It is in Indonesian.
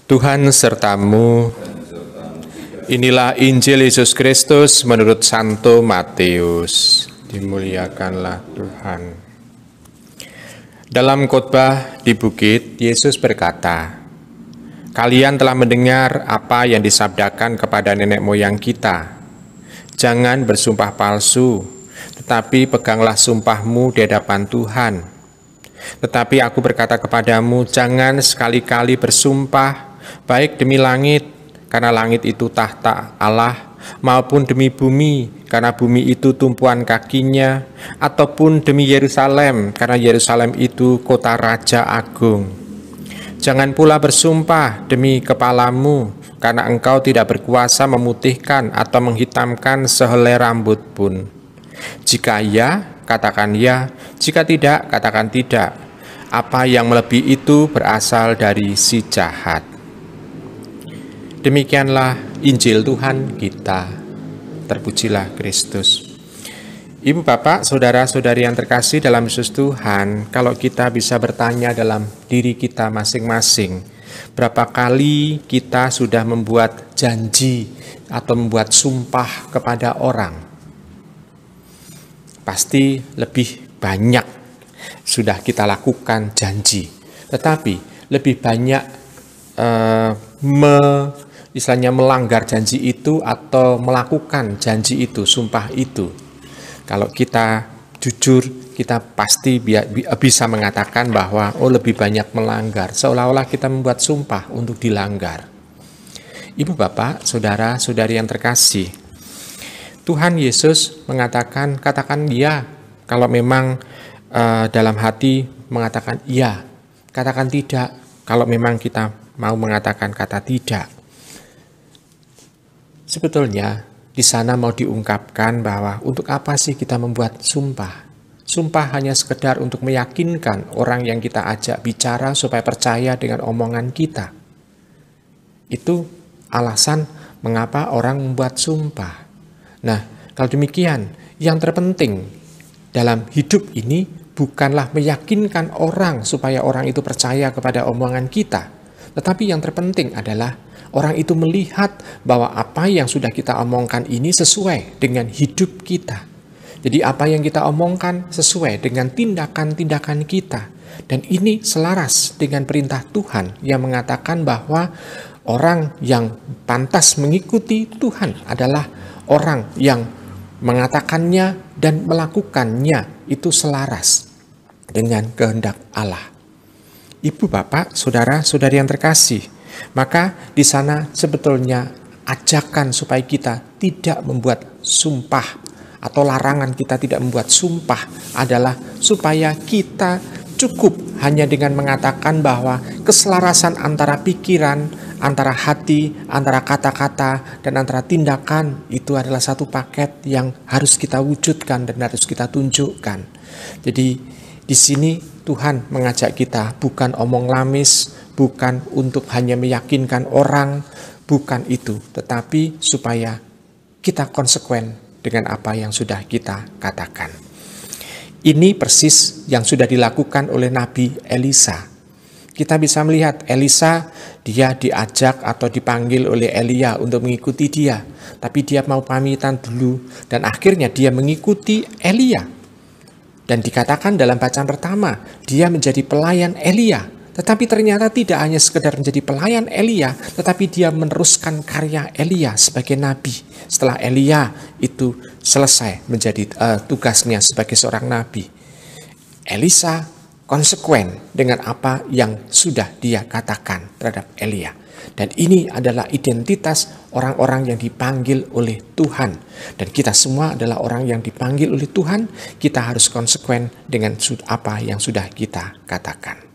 Tuhan sertamu. Inilah Injil Yesus Kristus menurut Santo Matius. Dimuliakanlah Tuhan. Dalam khotbah di bukit, Yesus berkata, "Kalian telah mendengar apa yang disabdakan kepada nenek moyang kita. Jangan bersumpah palsu, tetapi peganglah sumpahmu di hadapan Tuhan. Tetapi aku berkata kepadamu, jangan sekali-kali bersumpah, baik demi langit, karena langit itu tahta Allah, maupun demi bumi, karena bumi itu tumpuan kakinya, ataupun demi Yerusalem, karena Yerusalem itu kota Raja Agung. Jangan pula bersumpah demi kepalamu, karena engkau tidak berkuasa memutihkan atau menghitamkan sehelai rambut pun. Jika ya, katakan ya, jika tidak, katakan tidak. Apa yang melebihi itu berasal dari si jahat." Demikianlah Injil Tuhan kita. Terpujilah Kristus. Ibu, Bapak, saudara-saudari yang terkasih dalam Yesus Tuhan, kalau kita bisa bertanya dalam diri kita masing-masing, berapa kali kita sudah membuat janji atau membuat sumpah kepada orang? Pasti lebih banyak sudah kita lakukan janji, tetapi lebih banyak melanggar janji itu atau melakukan janji itu, sumpah itu. Kalau kita jujur, kita pasti bisa mengatakan bahwa lebih banyak melanggar, seolah-olah kita membuat sumpah untuk dilanggar. Ibu, Bapak, saudara-saudari yang terkasih, Tuhan Yesus mengatakan, katakan ya. Kalau memang dalam hati mengatakan iya, katakan tidak. Kalau memang kita mau mengatakan kata tidak. Sebetulnya di sana mau diungkapkan bahwa untuk apa sih kita membuat sumpah? Sumpah hanya sekedar untuk meyakinkan orang yang kita ajak bicara supaya percaya dengan omongan kita. Itu alasan mengapa orang membuat sumpah. Nah, kalau demikian, yang terpenting dalam hidup ini bukanlah meyakinkan orang supaya orang itu percaya kepada omongan kita, tetapi yang terpenting adalah orang itu melihat bahwa apa yang sudah kita omongkan ini sesuai dengan hidup kita. Jadi apa yang kita omongkan sesuai dengan tindakan-tindakan kita. Dan ini selaras dengan perintah Tuhan yang mengatakan bahwa orang yang pantas mengikuti Tuhan adalah orang yang mengatakannya dan melakukannya itu selaras dengan kehendak Allah. Ibu, Bapak, saudara-saudari yang terkasih, maka di sana sebetulnya ajakan supaya kita tidak membuat sumpah atau larangan kita tidak membuat sumpah adalah supaya kita cukup hanya dengan mengatakan bahwa keselarasan antara pikiran, antara hati, antara kata-kata, dan antara tindakan itu adalah satu paket yang harus kita wujudkan dan harus kita tunjukkan. Jadi di sini Tuhan mengajak kita bukan omong lamis, bukan untuk hanya meyakinkan orang, bukan itu, tetapi supaya kita konsekuen dengan apa yang sudah kita katakan. Ini persis yang sudah dilakukan oleh Nabi Elisa. Kita bisa melihat Elisa, dia diajak atau dipanggil oleh Elia untuk mengikuti dia. Tapi dia mau pamitan dulu dan akhirnya dia mengikuti Elia. Dan dikatakan dalam bacaan pertama, dia menjadi pelayan Elia. Tetapi ternyata tidak hanya sekedar menjadi pelayan Elia, tetapi dia meneruskan karya Elia sebagai nabi. Setelah Elia itu selesai menjadi tugasnya sebagai seorang nabi, Elisa konsekuen dengan apa yang sudah dia katakan terhadap Elia. Dan ini adalah identitas orang-orang yang dipanggil oleh Tuhan. Dan kita semua adalah orang yang dipanggil oleh Tuhan. Kita harus konsekuen dengan apa yang sudah kita katakan.